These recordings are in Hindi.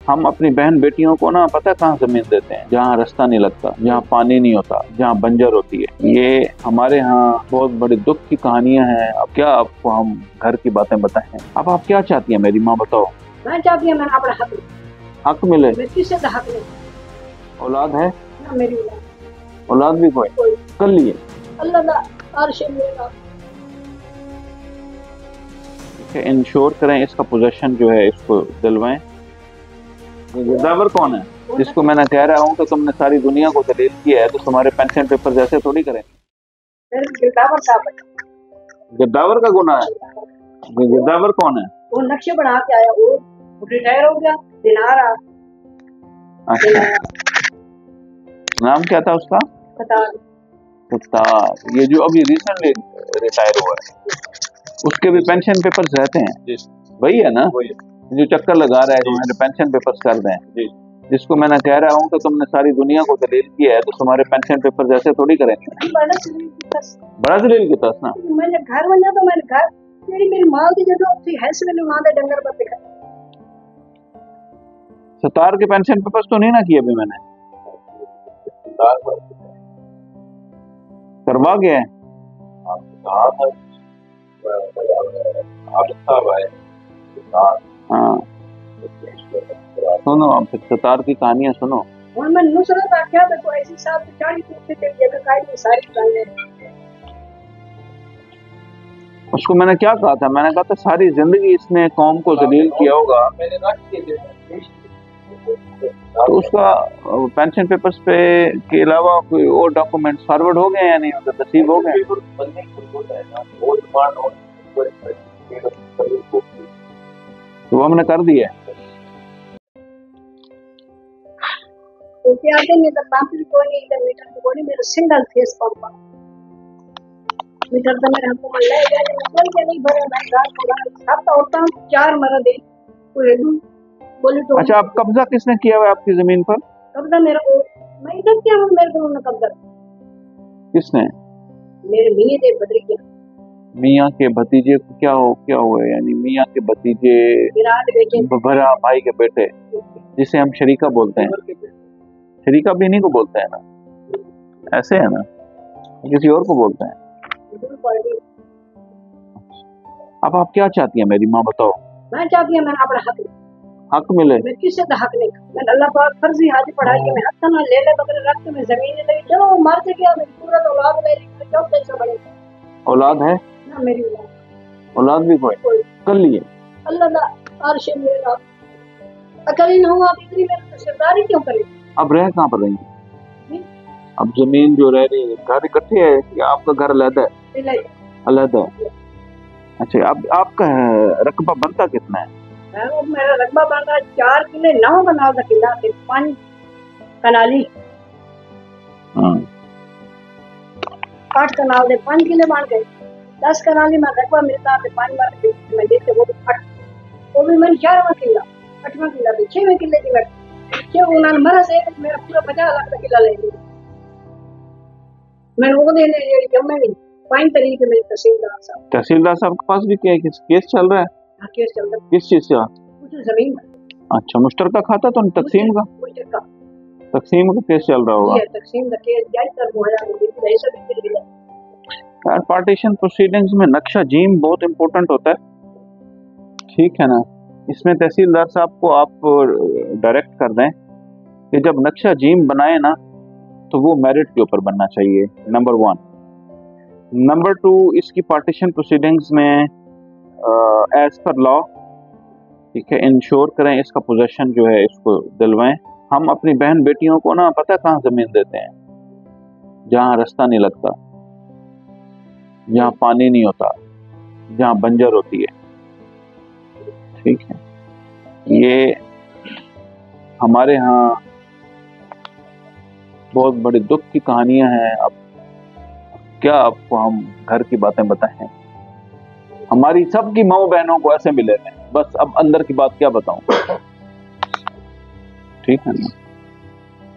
हम अपनी बहन बेटियों को ना पता है कहाँ जमीन देते हैं? जहाँ रास्ता नहीं लगता, जहाँ पानी नहीं होता, जहाँ बंजर होती है। ये हमारे यहाँ बहुत बड़ी दुख की कहानियां हैं। अब क्या आपको हम घर की बातें बताएं? अब आप क्या चाहती हैं मेरी माँ, बताओ। मैं चाहती हूँ मैंने अपना हक मिले। मैं किससे का हक नहीं। औलाद है ना मेरी औलाद भी कोई कर लिए अल्लाह दा अर्श मेरा। इंश्योर करें इसका पोजेशन जो है इसको दिलवाएं। गिरदावर कौन है जिसको मैंने कह रहा हूँ कि तुमने सारी दुनिया को दलील किया है, तो तुम्हारे पेंशन पेपर जैसे थोड़ी करेंगे। गिरदावर साहब गिरदावर का गुनाह है? गिरदावर कौन है? वो नक्शे बना के आया, वो रिटायर हो गया, दिनारा। अच्छा, नाम क्या था उसका? कतार। ये जो अभी रिसेंटली रिटायर हुआ है, उसके भी पेंशन पेपर्स रहते हैं? वही है ना जो चक्कर लगा रहा है कि मेरे पेंशन पेपर्स कर दें, जिसको मैंने कह रहा हूँ कि तुमने सारी दुनिया को दलील किया है, तो तुम्हारे पेंशन पेपर जैसे थोड़ी करेंगे। बड़ा दलील की तस ना मैंने घर बना तो मैंने घर मेरी माँ की जो थी हैस मैंने वहां पे डंगर पर देखा। सतार के पेंशन पेपर्स तो नहीं ना किए अभी मैंने? करवा गया है। हाँ, सुनो आप सतार की कहानियां सुनो। और मैं नुसरत आख्या तो ऐसी साहब 40 फुट से जगह काई सारी कहानियां। उसको मैंने क्या कहा था? मैंने कहा था सारी जिंदगी इसने कौम को जलील किया होगा, तो उसका पेंशन पेपर्स पे के अलावा कोई और डॉक्यूमेंट्स फॉरवर्ड हो गए या नहीं, मतलब नसीब हो गए? तो वो हमने कर दिया। तो क्या दिन इधर पंप भी कोई नहीं, इधर मीटर भी कोई नहीं, मेरा सिंगल फेस पंप मीटर तो मेरे हमको मिल जाएगा, मतलब क्या नहीं भरे मैं गांव पूरा अब तो होता हूं 4 मरद है कोई दूं बोले तो। अच्छा, आप कब्जा किसने किया हुआ आपकी जमीन पर? कब्जा मेरा को मैं इधर क्या हूं, मेरे को उन्होंने कब्जा किसने? मेरे मियां दे भतीजे। मियां के भतीजे को क्या हुआ? यानी मियां के भतीजे विराट बेटे, बड़ा भाई के बेटे, जिसे हम शरीका बोलते हैं। शरीका भी इन्हीं को बोलते हैं ना? ऐसे है ना, किसी और को बोलते हैं। अब आप क्या चाहती हैं मेरी माँ, बताओ। मैं चाहती हूँ मैंने अपना हक मिले। मैं किससे का हक नहीं। मैं अल्लाह पाक फर्जी हाजी पढ़ाई के मैं हक ना ले बगैर रख के मैं जमीन ले चलो मर के गया, मेरी पूरा औलाद ले रही है, क्यों कैसे बड़े। औलाद है ना मेरी औलाद भी कोई कर लिए अल्लाह दा अर्श मेरा। अकेली न हुआ इतनी मेरी सरदारी क्यों करे? अब रह कहाँ पर रहेंगे? अब जमीन जो रह रही है, घर इकट्ठे है या आपका घर अलग है? अलग है। अच्छा, अब आपका रकबा बनता कितना है? वो मेरा रकबा बनता 4 किले 9 बनाओ का किला से 5 कनाली। 8 कनाल दे 5 किले बन गए। 10 कनाली में रकबा मिलता है 5 बार मैं देखते वो 8, वो भी मैंने 4वां किला 8वां किला भी 6वें किले की बैठ क्यों उन्होंने मरा से मेरा पूरा 50 लाख का किला ले लिया। मैंने वो देने लिए जब मैं 5 तरीके में तहसीलदार साहब के पास भी क्या केस चल रहा है? हाँ, केस चल रहा है। किस चीज का? जमीन। अच्छा, मुश्तरका खाता तो तकसीम का केस चल रहा होगा। तकसीम का केस यार, पार्टीशन प्रोसीडिंग्स में नक्शा जीम बहुत इम्पोर्टेंट होता है, ठीक है ना? इसमें तहसीलदार साहब को आप डायरेक्ट कर दें कि जब नक्शा जीम बनाए ना तो वो मेरिट के ऊपर बनना चाहिए, नंबर 1। नंबर 2, इसकी पार्टीशन प्रोसीडिंग्स में एज पर लॉ, ठीक है, इंश्योर करें इसका पोजेशन जो है इसको दिलवाएं। हम अपनी बहन बेटियों को ना पता कहाँ जमीन देते हैं? जहाँ रास्ता नहीं लगता, जहाँ पानी नहीं होता, जहाँ बंजर होती है, ठीक है? ये हमारे यहाँ बहुत बड़ी दुख की कहानियां हैं। अब क्या आपको हम घर की बातें बताएं? हमारी सबकी माँ बहनों को ऐसे मिले हैं, बस अब अंदर की बात क्या बताऊं, ठीक है ना?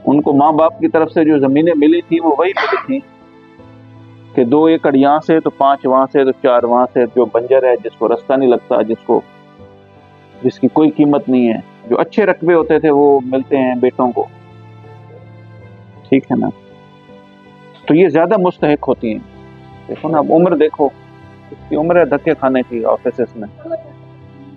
उनको माँ बाप की तरफ से जो जमीनें मिली थी वो वही मिली थी कि 2 एकड़ यहाँ से तो 5 वहां से तो 4 वहां से, जो बंजर है, जिसको रास्ता नहीं लगता, जिसकी कोई कीमत नहीं है, जो अच्छे रकबे होते थे वो मिलते हैं बेटों को, ठीक है ना। तो ये ज्यादा मुस्तहिक होती हैं। देखो ना, अब उम्र देखो, इसकी उम्र है धक्के खाने की ऑफिस में।